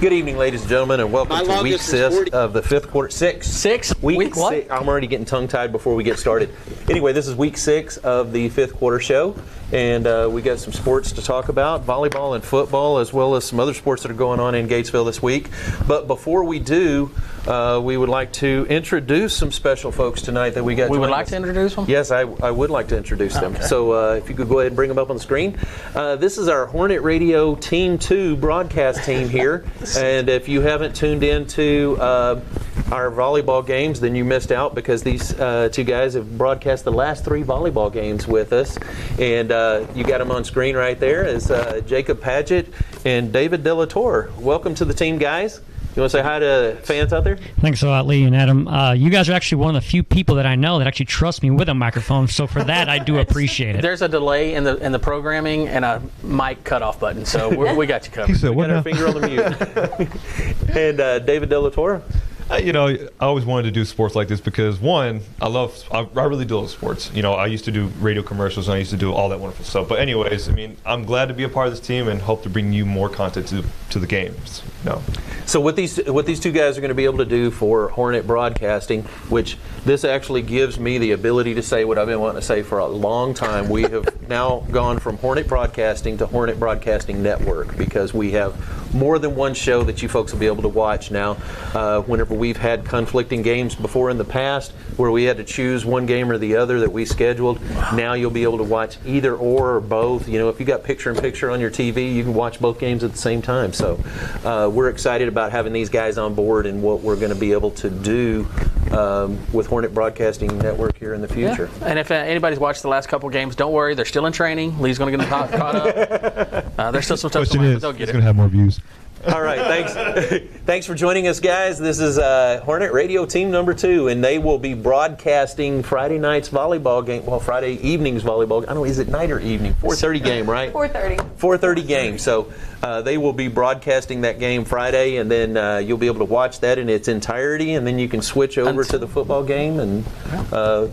Good evening, ladies and gentlemen, and welcome to week 6 of the fifth quarter. Week what? 6. I'm already getting tongue-tied before we get started. Anyway, this is week 6 of the fifth quarter show, and we got some sports to talk about, volleyball and football, as well as some other sports that are going on in Gatesville this week. But before we do, we would like to introduce some special folks tonight that we got. We would like to introduce them? Yes, I would like to introduce them. Okay. So if you could go ahead and bring them up on the screen. This is our Hornet Radio Team 2 broadcast team here. And if you haven't tuned into our volleyball games, then you missed out, because these two guys have broadcast the last 3 volleyball games with us. And you got them on screen right there as Jacob Padgett and David De La Torre. Welcome to the team, guys. You want to say hi to fans out there? Thanks a lot, Lee and Adam. You guys are actually one of the few people that I know that actually trust me with a microphone, so for that I do appreciate it. There's a delay in the programming and a mic cutoff button, so we got you covered. We got our finger on the mute. And David De La Torre? I always wanted to do sports like this because, one, I really do love sports. I used to do radio commercials and I used to do all that wonderful stuff. But anyways, I'm glad to be a part of this team and hope to bring you more content to the games. So what these two guys are going to be able to do for Hornet Broadcasting, which this actually gives me the ability to say what I've been wanting to say for a long time. We have now gone from Hornet Broadcasting to Hornet Broadcasting Network, because we have more than one show that you folks will be able to watch now. Whenever we've had conflicting games before in the past where we had to choose one game or the other that we scheduled, now you'll be able to watch either or both. If you got picture-in-picture on your TV, you can watch both games at the same time. So we're excited about having these guys on board and what we're going to be able to do with Hornet Broadcasting Network here in the future. Yeah. And if anybody's watched the last couple games, don't worry, they're still in training. Lee's going to get them caught up. There's still some stuff to learn, but they'll get it. Going to have more views. All right, thanks. Thanks for joining us, guys. This is Hornet Radio Team number 2, and they will be broadcasting Friday night's volleyball game. Well, Friday evening's volleyball. I don't know, is it night or evening? 4:30 game, right? 4:30. 4:30 game. So they will be broadcasting that game Friday, and then you'll be able to watch that in its entirety, and then you can switch over to the football game and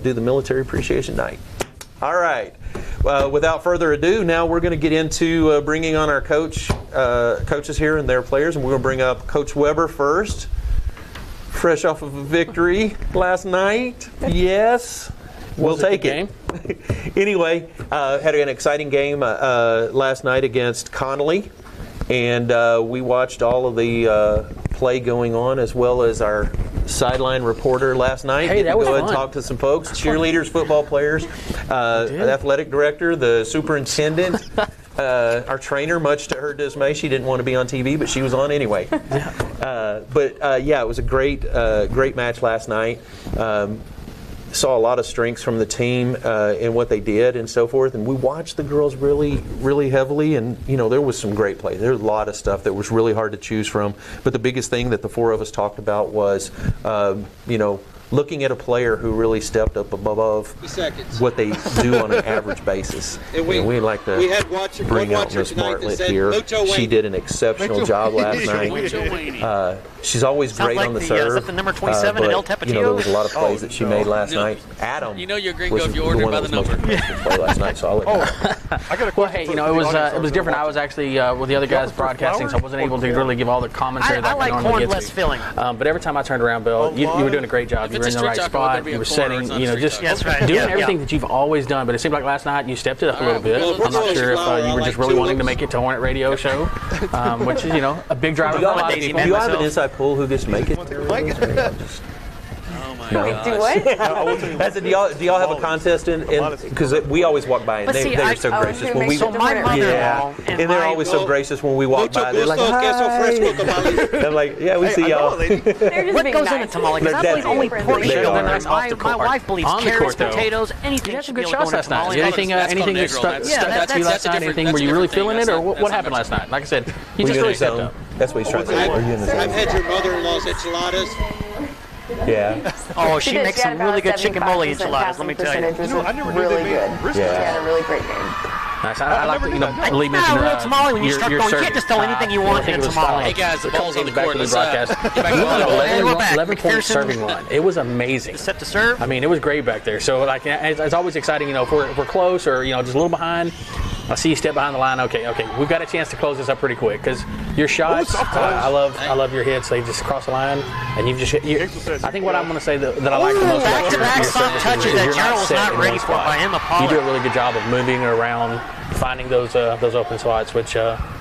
do the military appreciation night. All right. Without further ado, now we're going to get into bringing on our coaches here and their players, and we're going to bring up Coach Weber first, fresh off of a victory last night. Yes, we'll take it. Anyway, had an exciting game last night against Connolly, and we watched all of the play going on, as well as our sideline reporter last night. Hey, that was go ahead fun. and talk to some folks, cheerleaders, football players, the athletic director, the superintendent, our trainer. Much to her dismay, she didn't want to be on TV, but she was on anyway. It was a great match last night. Saw a lot of strengths from the team in what they did and so forth, and we watched the girls really, really heavily, and there was some great play. There was a lot of stuff that was really hard to choose from, but the biggest thing that the 4 of us talked about was looking at a player who really stepped up above what they do on an average basis. We like to bring out Miss Bartlett here. She did an exceptional job last night. She's always great on the serve. Is that the number 27 at El Tapatio? There was a lot of plays that she made last night. Adam you're great was if you the order one by that the was number. most impressed with play last night, so I'll let you. Well, hey, it was different. I was actually with the other guys broadcasting, so I wasn't able to really give all the commentary that I normally get to. filling. But every time I turned around, Bill, you were doing a great job. You were in the right spot. You were setting, just doing everything that you've always done. But it seemed like last night you stepped it up a little bit. I'm not sure if you were just really wanting to make it to Hornet Radio Show, which is, a big driver for a lot of people. Do you have an inside pull who gets to make it? Oh my gosh. Do what? Do y'all have a contest in? Because we always walk by and they're so gracious when we. So my mother-in-law and they're always so gracious when we walk by. They're like, hi. I'm like, yeah, we see y'all. What goes in a tamale? Because I believe only pork They should go in are. there. My wife believes On the carrots, court, though. potatoes, anything. You had some should good be able shots to go last in a night. tamale. Anything that called stuck Negro. out to you last night? Anything where you really feeling it, or what happened last night? Like I said, you just really stepped up. That's what he's trying to say. Are you in the I've zone? had your mother-in-law's enchiladas. Yeah. Oh, she did. makes She had some about really good 75% chicken mole enchiladas, let me tell you. passing percentage, which was really good. She had a really great game. Nice. I like to, Lee mentioned real tamale when you start going. You can't just tell anything you want in a tamale. Hey guys, the ball's on the court. Let's broadcast. get back to the ball. 11-point serving line. It was amazing. Set to serve. It was great back there. So it's always exciting, if we're close or just a little behind. I see you step behind the line. Okay, we've got a chance to close this up pretty quick because your shots. I love your hits. They just cross the line, and you've just. I think what I'm going to say that I like the most about your service touches is that you're not Gerald's set not in ready one for spot. by Emma Pollard. You do a really good job of moving around, finding those open spots, which.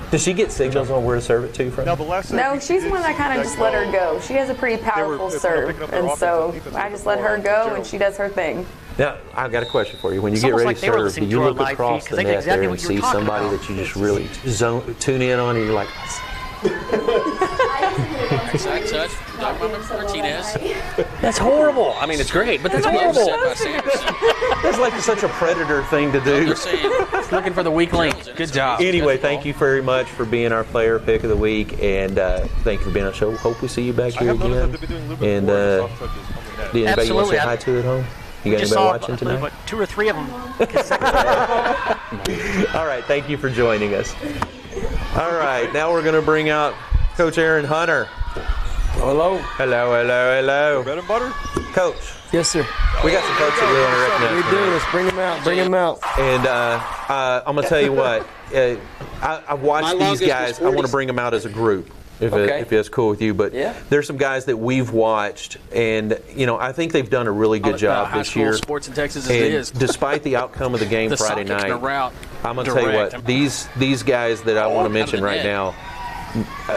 Does she get signals on where to serve it to from? No, she's one that kind of just let her go. She has a pretty powerful serve, and so I just let her go, and she does her thing. Now, I've got a question for you. When you It's get almost ready like to they were serve, do listening you to our look live across feed, 'cause the they know net exactly there what and you were see talking somebody about. that you just really tune in on, and you're like, Side touch. Martinez. That's horrible. I mean, it's great, but that's horrible. that's like such a predator thing to do. They're saying It's looking for the weak link. Good job. Anyway, thank you very much for being our player pick of the week, and thank you for being on the show. Hope we see you back here again. And do anybody you want to Absolutely. say hi to at home? You got Just anybody saw watching tonight? but 2 or 3 of them. All right, thank you for joining us. All right, now we're going to bring out Coach Aaron Hunter. Hello. Hello. Bread and butter? Coach, Yes, sir. we got some folks that we want to recognize. We do. Let's bring them out. Bring them out. And I'm going to tell you what, I've watched My these longest guys. was I want 40. to bring them out as a group. If Okay. that's cool with you, but Yeah. there's some guys that we've watched, and I think they've done a really good job high this school year. sports in Texas as And it is. despite the outcome of the game The Friday sockets night, and the route I'm going to tell you direct. what, these guys that I want to mention right now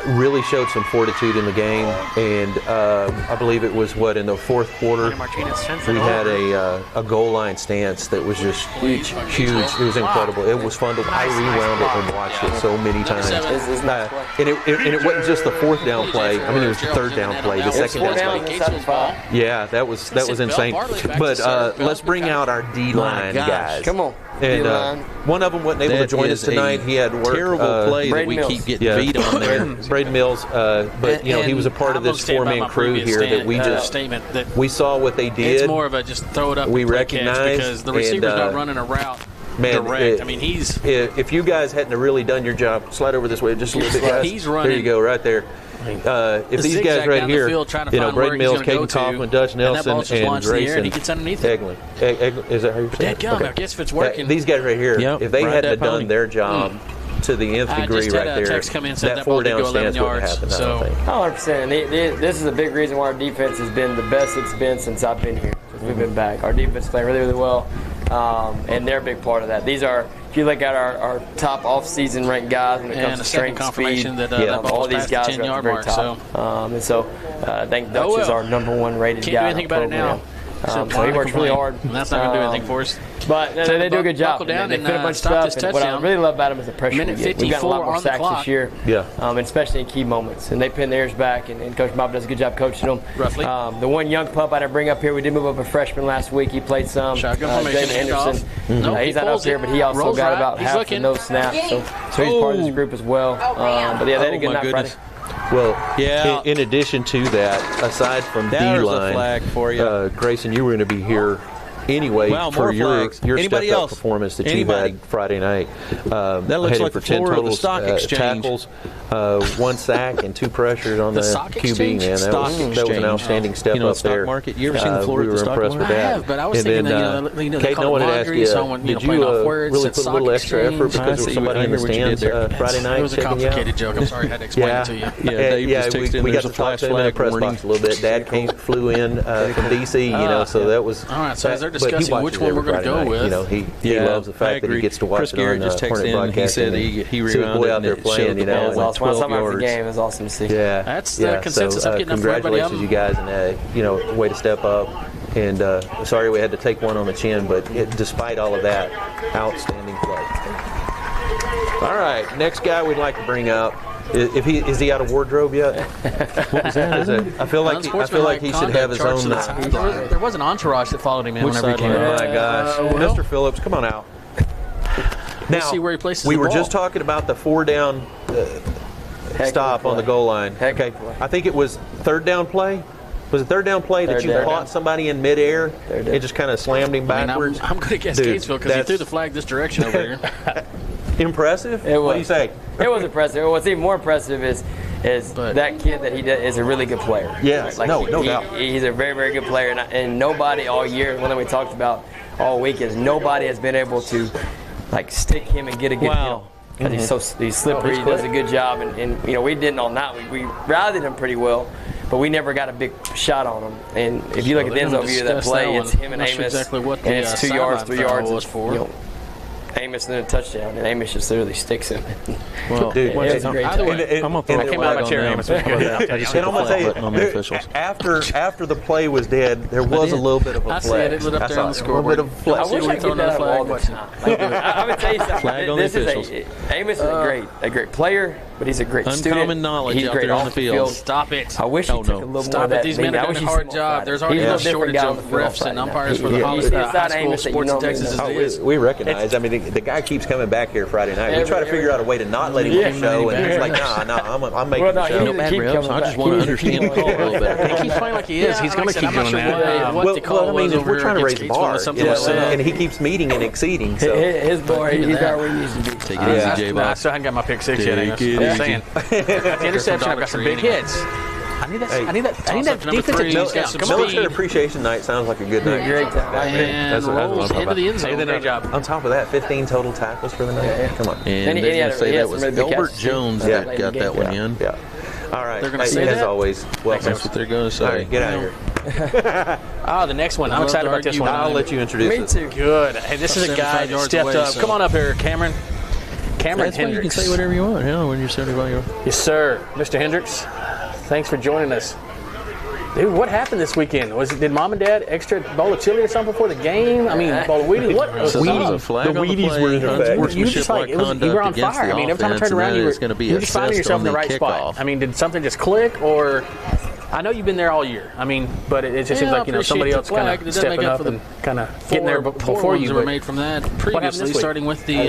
really showed some fortitude in the game, and I believe it was in the fourth quarter Martinez sends it we had over. a goal line stance that was just huge. It was incredible. It was fun to. I rewound it and watched it so many times. And it wasn't just the fourth down play. I mean, it was the third down play, the second down play. Yeah, that was insane. But let's bring out our D-line guys. Come on. And D-line. one of them wasn't able to join us tonight. He had work. terrible play that Braden we Mills. keep getting beat on there. Braden Mills, but he was a part of this four-man crew here that we just statement that we saw what they did. it's more of a just throw it up. We and play recognize, catch because the receiver's and, not running a route Man, direct. I mean, he's if you guys hadn't really done your job, slide over this way just a little bit, guys. He's running. There you go, right there. If these guys zigzag right down the here, field trying to find Braden where he's Mills, gonna go Caden to, Kaufman, Dutch and that Nelson, ball's just and launched in the air, Grayson and he gets underneath it. Eglin. Is that how you say it? Dadgum, Okay. I guess if it's working. These guys right here, Yep, if they ride hadn't that done pony. their job to the nth I degree just had right a there, text come in and said that that ball four did down go 11 stance wouldn't yards, happen. so- I don't think. 100%. This is a big reason why our defense has been the best it's been since I've been here. Since we've been back. Our defense playing really, really well, and they're a big part of that. These are, if you look at our top off-season ranked guys when it And comes a to second strength, confirmation speed, that that ball all was these past the guys are at the 10-yard very mark. top. And so I think Dutch is our number one rated Can't guy. do anything about it now. So he works really hard. And that's not going to do anything for us. But they do a good job. Buckle down They and, fit a bunch of stop this stuff. And what I touchdown. really love about them is the pressure Minute we get. We've got a lot 54 more on the sacks clock. this year, Yeah. and especially in key moments. And they pin theirs back, and Coach Bob does a good job coaching them. Roughly. The one young pup I didn't bring up here, we did move up a freshman last week. He played some. Shotgun formation, Jaynes Anderson. handoff. Nope, He's he not up pulls here, it. but he also Rolls got right. about He's half looking. of those snaps. So he's part of this group as well. But yeah, they had a good my night goodness. Friday. Well, Yeah. in addition to that, aside from There's a D-line, flag for you. Grayson, you were going to be here anyway Wow, for more your flags. Anybody step-up else? performance that Anybody? you had Friday night. That looks heading like for the 10 floor of the totals, stock exchange. tackles, 1 sack, and 2 pressures on The the stock QB. exchange? Man, that Stock was an exchange. outstanding step You know, up stock there. market. You ever seen the floor we of the were stock impressed market? with that. I have, but I was And thinking then, that, they Kate, call I it wanted to ask laundry, you, someone, did playing you off words, really it's put a little stock extra effort exchange. because there was somebody in the stands Friday night It was a checking you out? complicated joke. I'm sorry I had to explain it to you. Yeah, Dave just texted in, we got there's to a talk flash to him in the flag press warning. box a little bit. Dad flew in from D.C., so that was. All right, so as they're but he discussing watches which one we're every going to Friday go night. with. You know, he loves the I fact that he agree. gets to watch Chris it Garrett on just texted Hornet in, he Broadcasting. said he See the rewound boy it out and there it playing, showed you the know. ball It's went awesome. When 12 something after the yards. game is awesome to see. Yeah, That's the consensus So, I'm getting for everybody congratulations, else. you guys, and way to step up. And sorry we had to take one on the chin, but despite all of that, outstanding play. All right, next guy we'd like to bring up. Is he out of wardrobe yet? What was that? I feel like he should have his own. There was an entourage that followed him in Which whenever he came sideline? Oh out. my gosh, Mr. Phillips, come on out. Now, see where he places we the were ball. just talking about the 4-down stop on the goal line. Heck of a Okay, play. I think it was third down play. Was it third down play that Third you down. caught somebody in midair? Third down. It just kind of slammed him I mean, backwards. I'm going to guess Dude, Gatesville because he that's threw the flag this direction over here. Impressive? It was. What do you say? It was impressive. What's even more impressive is But- that kid that he does is a really good player. Yes, no doubt. He's a very, very good player, and nobody all year, one that we talked about all week is nobody has been able to like stick him and get a good hit. Because he's slippery, he does a good job, and we didn't all night. We rallied him pretty well, but we never got a big shot on him. And if you look at the end zone view of that play, it's him and Amos, and it's 2 yards, 3 yards was for. Amos and then a touchdown, and Amos just literally sticks him. Well, dude, either way, I'm gonna throw I came out of my chair, Amos. And I'm gonna tell you, after the play was dead, there was a little bit of a flag. I said it lit up there on the scoreboard. A little bit of I wish I could get that all the time. I'm gonna tell you something. Amos is a great player, but he's a great student. Uncommon knowledge he's out great there on the field. Stop it. I wish he took a little more of that. These men are doing a hard job. There's already a shortage of refs and umpires for the high school sports in Texas as it is. We recognize. I mean, the guy keeps coming back here Friday night. We try to figure out a way to not let him get the show, and he's like, I'm making the show. No bad refs. I just want to understand the call a little better. He keeps playing like he is. He's going to keep doing that. Well, I mean, we're trying to raise the bar, and he keeps meeting and exceeding. So his bar, he's not where he needs to be. Take it easy, J-Bob. I still haven't got my pick six yet. I'm saying. The interception, I've got some big hits. I need that defensive. Military Appreciation Night sounds like a good night. Great time. And rolls into the end zone. Great job. On top of that, 15 total tackles for the night. Come on. And he they're had going to say that was really Albert Jones that got that one in. Yeah. All right. They're going to say that? As always, welcome. That's what they're going to say. All right, get out of here. The next one. I'm excited about this one. I'll let you introduce it. Me too. Good. Hey, this is a guy that stepped up. Come on up here, Cameron. Cameron That's why Hendricks. you can say whatever you want, when you're 75-year-old. Yes, sir. Mr. Hendricks, thanks for joining us. Dude, what happened this weekend? Did Mom and Dad extra bowl of chili or something before the game? I mean, bowl of Wheaties? What? The Wheaties were in effect. You just like, you were on fire. I mean, every time I turned around, you were just finding yourself in the right spot. I mean, did something just click, or... I know you've been there all year. I mean, but it just seems like somebody else kind of stepping up and kind of getting there before you. Were made from that previously, starting with the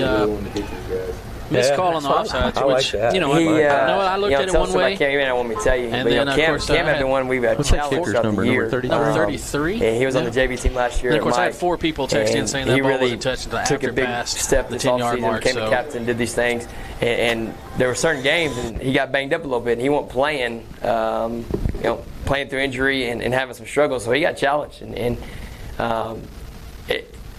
missed call on the offsides, which I looked at it one way. Cam, I want me to tell you. And then, of course, Cam had been one we've had challenged throughout the year. Number 33. Yeah, he was on the JV team last year. And of course, I had 4 people text in saying that ball wasn't touched until took a big step the this 10-yard offseason, mark. Became a captain, did these things, and there were certain games, and he got banged up a little bit, and he wasn't playing. Playing through injury and having some struggles, so he got challenged.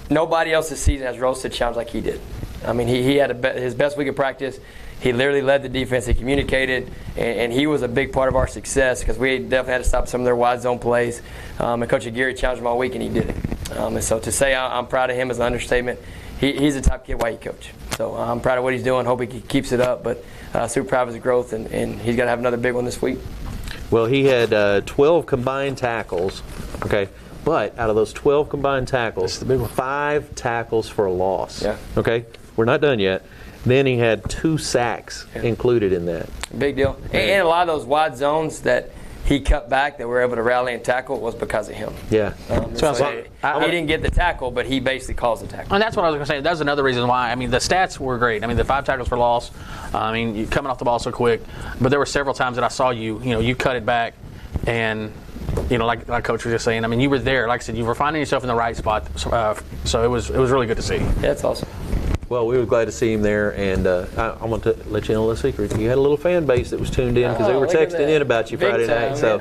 Nobody else this season has rose to the challenge like he did. I mean, he had his best week of practice. He literally led the defense. He communicated, and he was a big part of our success because we definitely had to stop some of their wide zone plays. And Coach Aguirre challenged him all week, and he did it. And so to say I'm proud of him is an understatement. He's a top kid while he coach. So I'm proud of what he's doing. Hope he keeps it up, but super proud of his growth, and he's got to have another big one this week. Well, he had 12 combined tackles, okay? But out of those 12 combined tackles, 5 tackles for a loss, okay? We're not done yet. Then he had 2 sacks included in that. Big deal. And a lot of those wide zones that he cut back that we were able to rally and tackle was because of him. Yeah. He didn't get the tackle, but he basically caused the tackle. And that's what I was going to say. That's another reason why. I mean, the stats were great. I mean, the 5 tackles for loss. I mean, you coming off the ball so quick. But there were several times that I saw you cut it back, and like Coach was just saying. I mean, you were there. Like I said, you were finding yourself in the right spot. So it was really good to see. Yeah, that's awesome. Well, we were glad to see him there, and I want to let you know a little secret. You had a little fan base that was tuned in because they were texting in about you Friday night. So,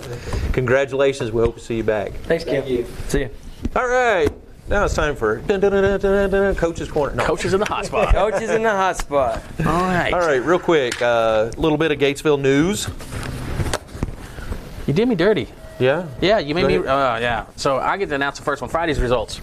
congratulations. We hope to see you back. Thanks, Kim. See you. All right. Now it's time for Coach's Corner. No. Coaches in the hot spot. Coaches in the hot spot. All right. All right, real quick. A little bit of Gatesville news. You did me dirty. Yeah? Yeah, you made me. Yeah. So I get to announce the first one, Friday's results.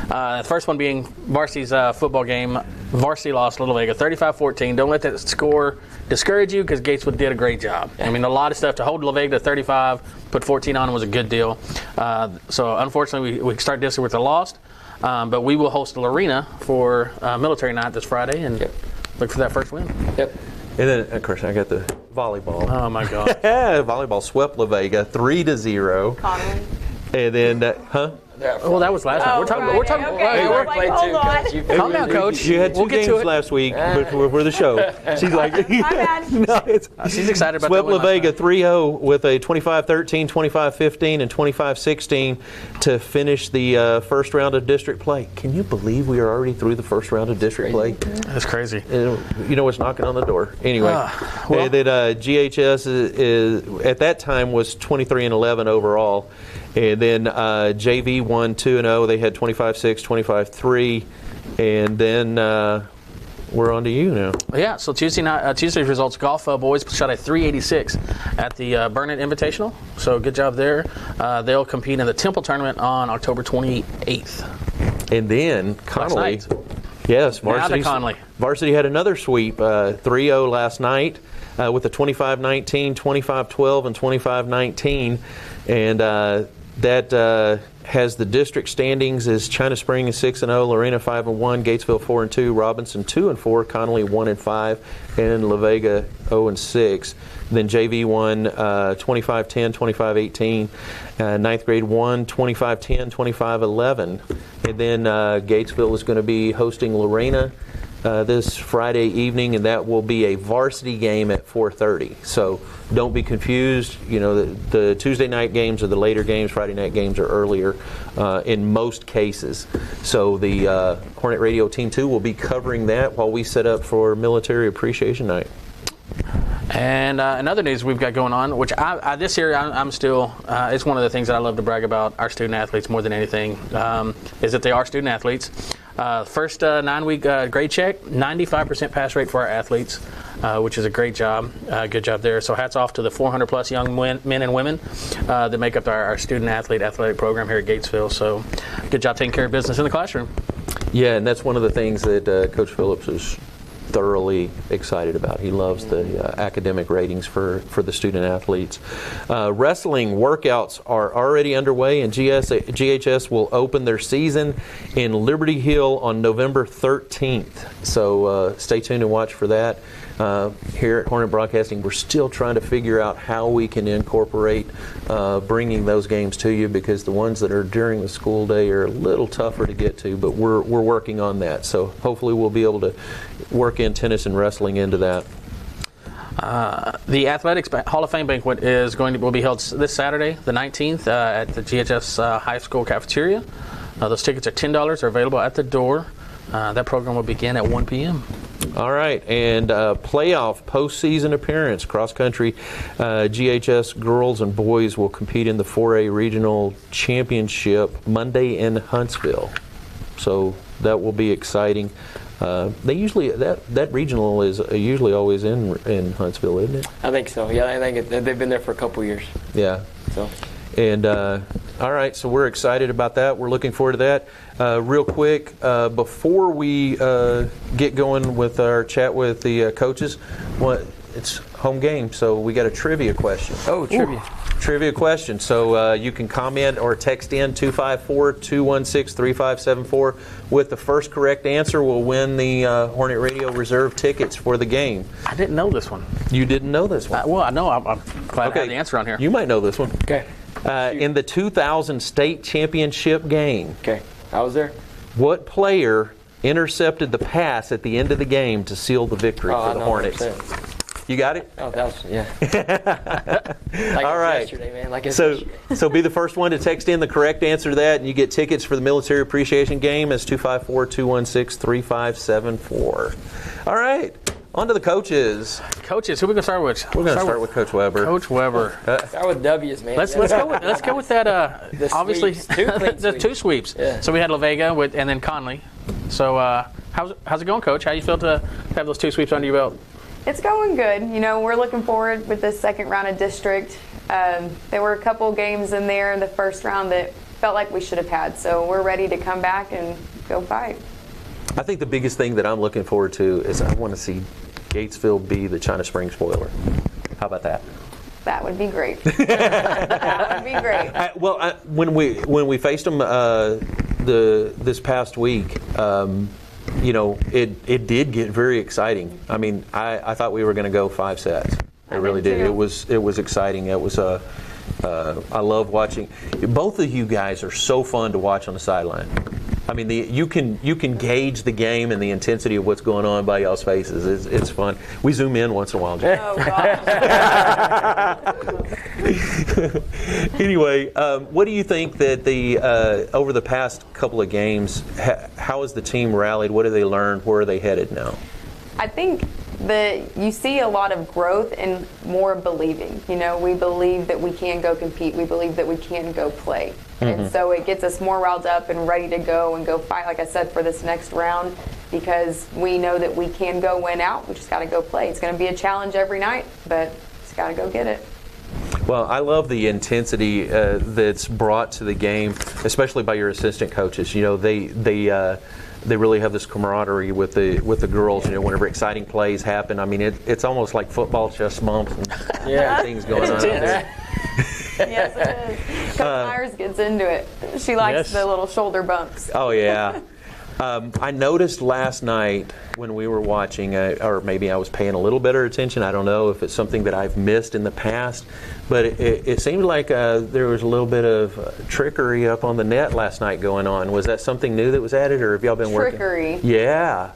The first one being varsity's football game. Varsity lost Little Vega 35-14. Don't let that score discourage you because Gatesville did a great job. I mean, a lot of stuff to hold Little Vega to 35, put 14 on was a good deal. So unfortunately, we start this with a loss. But we will host Lorena for military night this Friday and look for that first win. Yep. And then, of course, I got the volleyball. Oh, my God. Volleyball swept La Vega 3-0. Conway. And then, Well, that was last night. We're talking. Okay. Hold on. Calm down, Coach. You had 2 games last week for the show. She's like, My bad. no, She's excited about swept that La Vega 3-0 with a 25-13, 25-15, and 25-16 to finish the first round of district play. Can you believe we are already through the first round of district play? That's crazy. You know what's knocking on the door. Anyway, and then GHS is at that time was 23-11 overall. And then JV won 2-0. They had 25-6, 25-3. And then we're on to you now. Yeah, so Tuesday's results, golf boys shot a 386 at the Burnett Invitational. So good job there. They'll compete in the Temple Tournament on October 28th. And then Connolly. Yes, Varsity had another sweep, 3-0 last night with a 25-19, 25-12, and 25-19. And that has the district standings as China Spring is 6-0, Lorena 5-1, Gatesville 4-2, Robinson 2-4, Connolly 1-5, and La Vega 0-6. Then JV won 25-10, 25-18. Ninth grade won 25-10, 25-11. And then Gatesville is going to be hosting Lorena this Friday evening, and that will be a varsity game at 4:30. So don't be confused. You know, the Tuesday night games are the later games. Friday night games are earlier in most cases. So the Hornet Radio Team 2 will be covering that while we set up for Military Appreciation Night. And in other news we've got going on, which this year I'm still, it's one of the things that I love to brag about our student athletes more than anything, is that they are student athletes. First 9-week grade check, 95% pass rate for our athletes, which is a great job. Good job there. So hats off to the 400-plus young men and women that make up our student athletic program here at Gatesville. So good job taking care of business in the classroom. Yeah, and that's one of the things that Coach Phillips is thoroughly excited about. He loves the academic ratings for the student athletes. Wrestling workouts are already underway, and GHS will open their season in Liberty Hill on November 13th. So stay tuned and watch for that. Here at Hornet Broadcasting, we're still trying to figure out how we can incorporate bringing those games to you, because the ones that are during the school day are a little tougher to get to, but we're working on that. So hopefully we'll be able to work in tennis and wrestling into that. The Athletics Hall of Fame banquet will be held this Saturday, the 19th, at the GHS High School cafeteria. Those tickets are $10. They're available at the door. That program will begin at 1 p.m. All right, and playoff postseason appearance, cross country, GHS girls and boys will compete in the 4A regional championship Monday in Huntsville. So that will be exciting. They usually that regional is usually always in Huntsville, isn't it? I think so. Yeah, I think they've been there for a couple years. Yeah. So. And all right, so we're excited about that. We're looking forward to that. Real quick, before we get going with our chat with the coaches, it's home game, so we got a trivia question. Oh, trivia. Trivia question. So you can comment or text in 254-216-3574. With the first correct answer, we'll win the Hornet Radio Reserve tickets for the game. I didn't know this one. You didn't know this one? Well, I know. I'm glad I have the answer on here. You might know this one. Okay. In the 2000 state championship game, okay, I was there. What player intercepted the pass at the end of the game to seal the victory for the Hornets? 100%. You got it? Oh, that was, yeah. All right. Yesterday, man. Like so be the first one to text in the correct answer to that, and you get tickets for the Military Appreciation Game as 254-216-3574. All right. On to the coaches. Coaches, who are we going to start with? We're going to start with Coach Weber. Coach Weber. Start with W's, man. Let's go with that. Obviously, the two sweeps. Yeah. So we had La Vega and then Conley. So how's it going, Coach? How do you feel to have those two sweeps under your belt? It's going good. You know, we're looking forward with this second round of district. There were a couple games in there in the first round that felt like we should have had. So we're ready to come back and go fight. I think the biggest thing that I'm looking forward to is I want to see Gatesville be the China Springs spoiler. How about that? That would be great. That would be great. When we faced them this past week, you know, it did get very exciting. I mean, I thought we were going to go 5 sets. I really did. It was exciting. It was I love watching. Both of you guys are so fun to watch on the sideline. I mean, you can gauge the game and the intensity of what's going on by y'all's faces. It's fun. We zoom in once in a while. Oh, gosh. Anyway, what do you think that over the past couple of games, how has the team rallied? What have they learned? Where are they headed now? I think that you see a lot of growth and more believing. You know, we believe that we can go compete. We believe that we can go play. Mm-hmm. And so it gets us more riled up and ready to go and go fight, like I said, for this next round. because we know that we can go win out. We just got to go play. It's going to be a challenge every night, but just got to go get it. Well, I love the intensity that's brought to the game, especially by your assistant coaches. You know, they really have this camaraderie with the girls. You know, whenever exciting plays happen, I mean, it's almost like football chest bumps and things going on out there. Yes, it is. Coach Myers gets into it. She likes the little shoulder bumps. Oh, yeah. I noticed last night when we were watching, or maybe I was paying a little better attention. I don't know if it's something that I've missed in the past, but it seemed like there was a little bit of trickery up on the net last night going on. Was that something new that was added, or have y'all been working? Trickery. Yeah.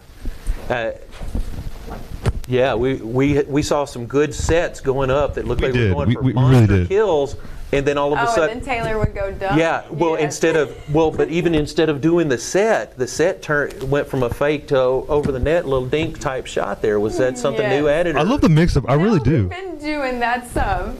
Yeah, we saw some good sets going up that looked like we were going for monster really kills. And then all of a sudden, and then Taylor would go dumb. Yeah, well, but even instead of doing the set went from a fake to over the net, little dink type shot there. Was that something new added? I love the mix up. I really do. We've been doing that some,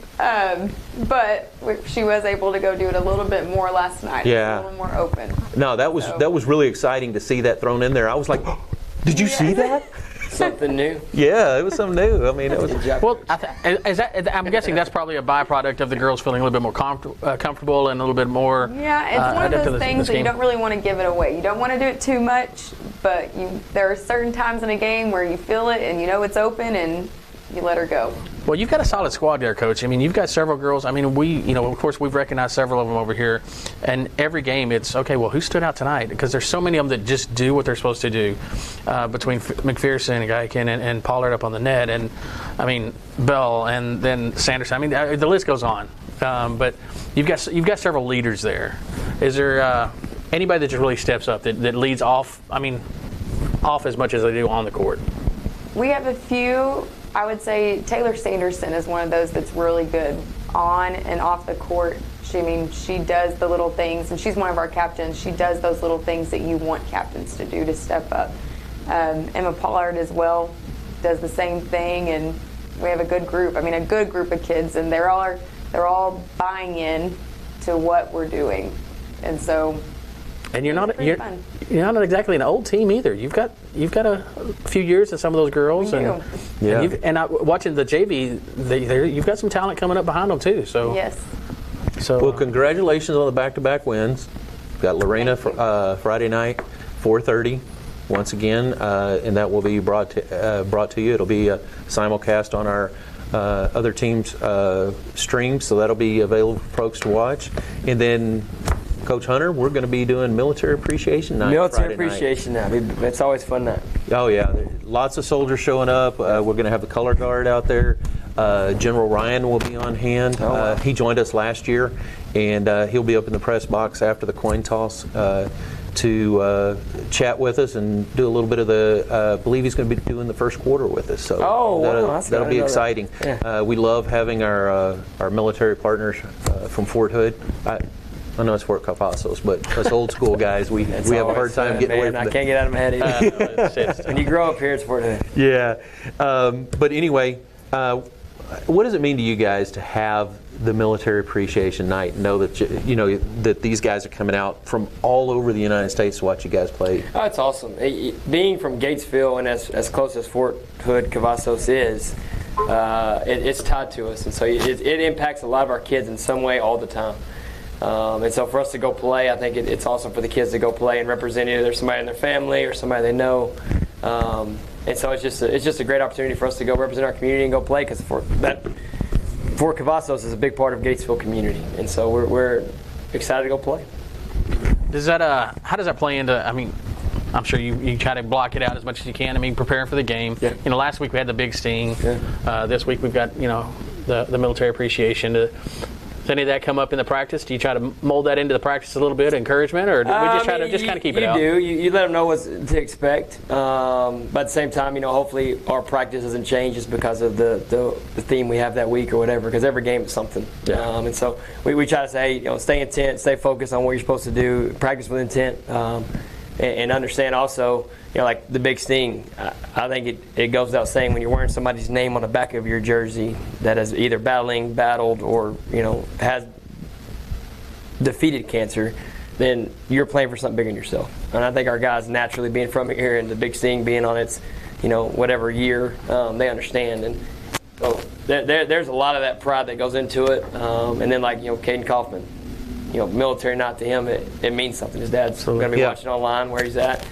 but she was able to go do it a little bit more last night. Yeah, a little more open. No, that was really exciting to see that thrown in there. I was like, oh, did you see that? Something new. Yeah, it was something new. I mean, it was. Well, I'm guessing that's probably a byproduct of the girls feeling a little bit more comfortable and a little bit more. Yeah, it's one of those things that you don't really want to give it away. You don't want to do it too much, but there are certain times in a game where you feel it and you know it's open and you let her go. Well, you've got a solid squad there, Coach. I mean, you've got several girls. I mean, of course, we've recognized several of them over here. And every game, it's, okay, well, who stood out tonight? Because there's so many of them that just do what they're supposed to do between McPherson, Guykin, and Pollard up on the net. And, I mean, Bell and then Sanderson. I mean, the list goes on. But you've got several leaders there. Is there anybody that just really steps up, that leads off as much as they do on the court? We have a few. I would say Taylor Sanderson is one of those that's really good on and off the court. She does the little things, and she's one of our captains. She does those little things that you want captains to do to step up. Emma Pollard as well does the same thing, and we have a good group. A good group of kids, and they're all buying in to what we're doing, and so. And you're not exactly an old team either. You've got a few years in some of those girls, and watching the JV, you've got some talent coming up behind them too. So yes. So well, congratulations on the back-to-back wins. We've got Lorena Friday night, 4:30, once again, and that will be brought to you. It'll be a simulcast on our other teams' streams, so that'll be available for folks to watch, and then. Coach Hunter, we're going to be doing Military Appreciation Night. Military Appreciation Night. It's always fun night. Oh, yeah. Lots of soldiers showing up. We're going to have the color guard out there. General Ryan will be on hand. He joined us last year, and he'll be up in the press box after the coin toss to chat with us and do a little bit of I believe he's going to be doing the first quarter with us. So that'll be exciting. Yeah. We love having our military partners from Fort Hood. I know it's Fort Cavazos, but us old school guys, we have a hard time getting away from it. I can't get out of my head either. When you grow up here, it's Fort Hood. Yeah. But anyway, what does it mean to you guys to have the Military Appreciation Night and know that that these guys are coming out from all over the United States to watch you guys play? Oh, it's awesome. Being from Gatesville and as close as Fort Hood, Cavazos is, it's tied to us. And so it impacts a lot of our kids in some way all the time. And so for us to go play, I think it's awesome for the kids to go play and represent either somebody in their family or somebody they know. And so it's just a great opportunity for us to go represent our community and go play, because Fort Cavazos is a big part of Gatesville community, and so we're excited to go play. How does that play into? I'm sure you try to block it out as much as you can. Preparing for the game. Yeah. Last week we had the big sting. Yeah. This week we've got the military appreciation. Does any of that come up in the practice? Do you try to mold that into the practice a little bit, encouragement, or do we just try to kind of keep it out? You let them know what to expect. But at the same time, hopefully our practice doesn't change just because of the theme we have that week or whatever, because every game is something. Yeah. And so we try to say, stay intent, stay focused on what you're supposed to do, practice with intent, and understand also, like the big sting. I think it goes without saying, when you're wearing somebody's name on the back of your jersey that is either battled, or has defeated cancer, then you're playing for something bigger than yourself. And I think our guys naturally being from here and the Big Sting being on its, whatever year, they understand. And so there's a lot of that pride that goes into it. And then Caden Kaufman, military knot to him, it means something. His dad's going to be watching online where he's at.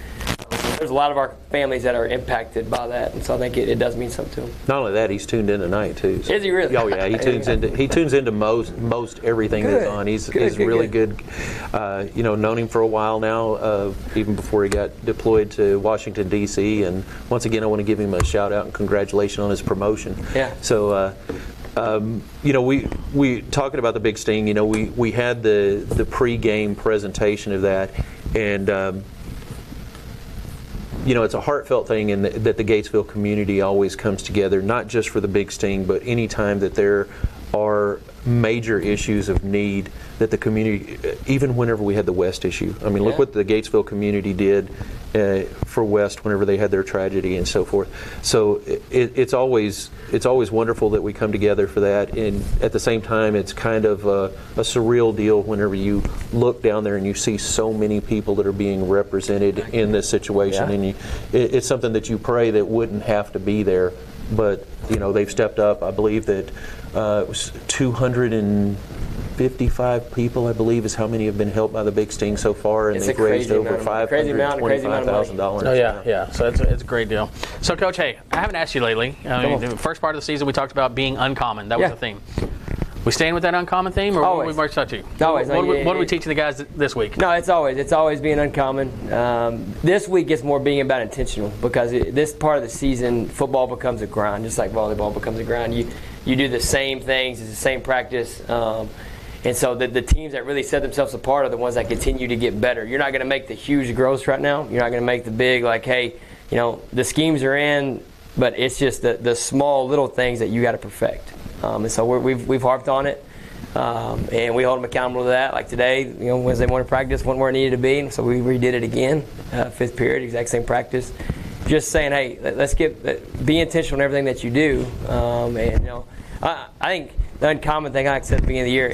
There's a lot of our families that are impacted by that, and so I think it does mean something to him. Not only that, he's tuned in tonight too. So. Is he really? Oh yeah, he tunes into most everything that's on. He's really good. Known him for a while now, even before he got deployed to Washington D.C. And once again, I want to give him a shout out and congratulations on his promotion. Yeah. So. We talking about the Big Sting. We had the pre-game presentation of that, and. It's a heartfelt thing, and that the Gatesville community always comes together, not just for the Big Sting, but any time that there are major issues of need that the community, even whenever we had the West issue. I mean, look what the Gatesville community did for West whenever they had their tragedy and so forth. So it's always wonderful that we come together for that. And at the same time, it's kind of a surreal deal whenever you look down there and you see so many people that are being represented in this situation. Yeah. And it's something that you pray that wouldn't have to be there. But, they've stepped up. I believe that it was 255 people, I believe, is how many have been helped by the Big Sting so far, and they've raised over $525,000. Oh, yeah. So it's a great deal. So, Coach, hey, I haven't asked you lately. The first part of the season, we talked about being uncommon. That was the theme. We staying with that uncommon theme, or what we marched out to? Always. What are we teaching the guys this week? No, it's always being uncommon. This week it's more being about intentional, because this part of the season, football becomes a grind, just like volleyball becomes a grind. You do the same things, it's the same practice, and so the teams that really set themselves apart are the ones that continue to get better. You're not going to make the huge growths right now. You're not going to make the big, the schemes are in, but it's just the small little things that you got to perfect. And so we've harped on it, and we hold them accountable to that. Like today, Wednesday morning practice wasn't where it needed to be, so we redid it again, fifth period, exact same practice. Just saying, hey, let's be intentional in everything that you do. I think the uncommon thing, like I said at the beginning of the year,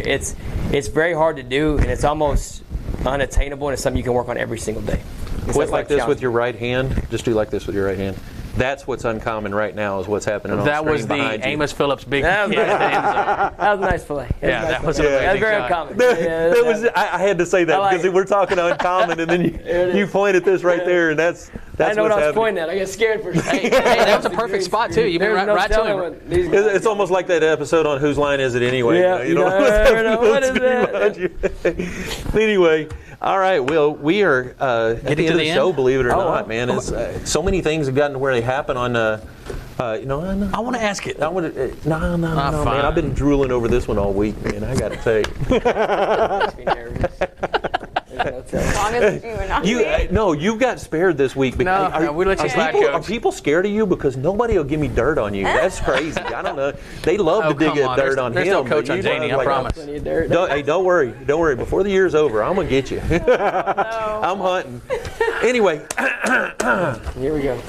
it's very hard to do, and it's almost unattainable, and it's something you can work on every single day. Quit like this with your right hand. Just do like this with your right hand. That's what's uncommon right now, is what's happening on the screen behind you. That was the Amos Phillips big. That was a nice play. That was very uncommon. I had to say that because we're talking uncommon, and then you point at this right there, and that's I know what I was pointing at. I got scared for a second. Hey, that was a perfect spot too. You've been right to him. It's almost like that episode on Whose Line Is It Anyway? Yeah, you know what is that? Anyway. All right, well, we are at the end of the show, believe it or not, man. So many things have gotten to where they happen on, I want to ask it. No, man. I've been drooling over this one all week, man. I got to tell you. You got spared this week. We let you slide, Coach. Are people scared of you? Because nobody will give me dirt on you. That's crazy. I don't know. They love to dig dirt on him. There's no coach on Jaynes, I promise. Hey, don't worry. Before the year's over, I'm going to get you. I'm hunting. Anyway. Here we go.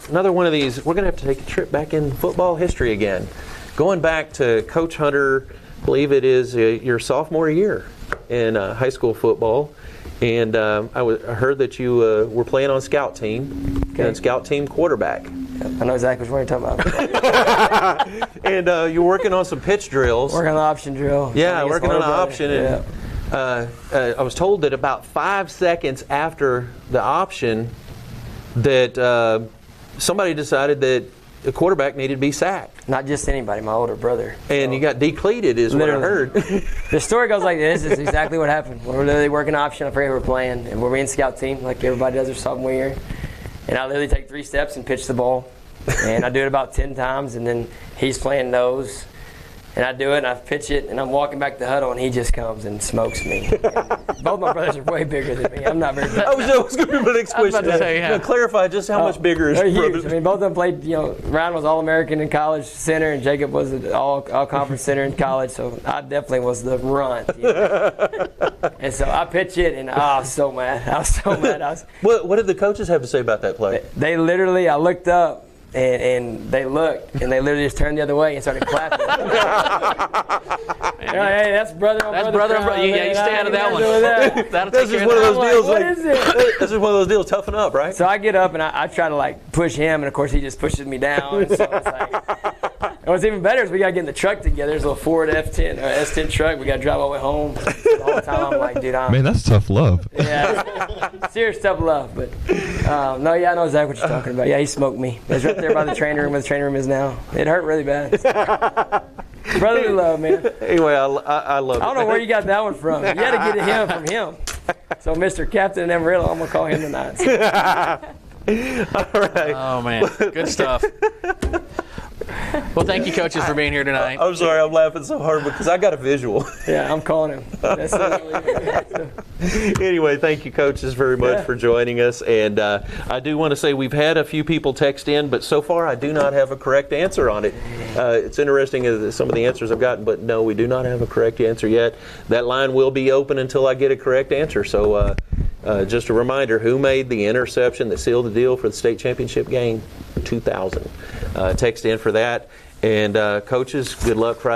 Another one of these. We're going to have to take a trip back in football history again. Going back to Coach Hunter, I believe it is your sophomore year in high school football. And I heard that you were playing on scout team, and scout team quarterback. I know exactly what you're talking about. And you're working on some pitch drills. Working on an option drill. Yeah, working on an option. And, I was told that about 5 seconds after the option that somebody decided that the quarterback needed to be sacked. Not just anybody, my older brother. And you got decleated is literally what I heard. The story goes like this. This is exactly what happened. We're literally working option. I forget who we're playing. And we're in scout team like everybody does their sophomore year. And I literally take 3 steps and pitch the ball. And I do it about 10 times. And then he's playing nose. And I do it, and I pitch it, and I'm walking back to the huddle, and he just comes and smokes me. Both my brothers are way bigger than me. I'm not very big. I was going to be the next question. Clarify just how much bigger is your brothers. I mean, both of them played, Ryan was All-American in college center, and Jacob was an all-conference center in college, so I definitely was the runt. And so I pitch it, and I was so mad. What did the coaches have to say about that play? They literally, I looked up, and they looked, and they literally just turned the other way and started clapping. Hey, that's brother on brother. Yeah, you stay out of that one. This is one of those deals. What is it? This is one of those deals. Toughen up, right? So I get up and I try to like push him, and of course he just pushes me down. And so it's like, and what's even better is we gotta get in the truck together. There's a little Ford F10 or S10 truck. We gotta drive all the way home. The whole time I'm like, dude, man, that's tough love. Yeah, serious tough love. But no, yeah, I know exactly what you're talking about. Yeah, he smoked me. It was right there by the training room where the training room is now. It hurt really bad. Brotherly love, man. Anyway, I love it. I don't know where you got that one from. You had to get him from him. So, Mr. Captain Amarillo, I'm going to call him tonight. All right. Oh, man. Good stuff. Well, thank you, coaches, for being here tonight. I'm sorry, I'm laughing so hard because I got a visual. Yeah, I'm calling him. Anyway, thank you, coaches, very much for joining us. And I do want to say we've had a few people text in, but so far I do not have a correct answer on it. It's interesting some of the answers I've gotten, but no, we do not have a correct answer yet. That line will be open until I get a correct answer. So just a reminder, who made the interception that sealed the deal for the state championship game 2000? Text in for that. And coaches, good luck Friday.